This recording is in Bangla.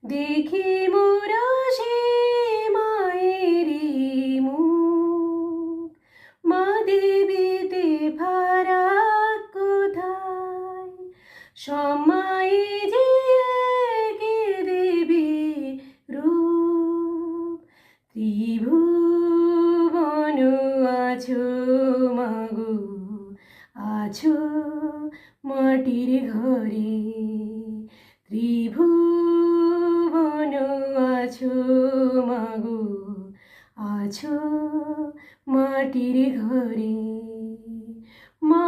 দেখি মোরা সে মায়েরি মুখ, মা দেবীতে ফারাক কোথায়? সময়ে যে একে দেবী রূপ, ত্রিভুবন আছো মাগো, আছো মাটির ঘরে। ত্রিভুবন আছো মাগো, আছো মাটির ঘরে। মা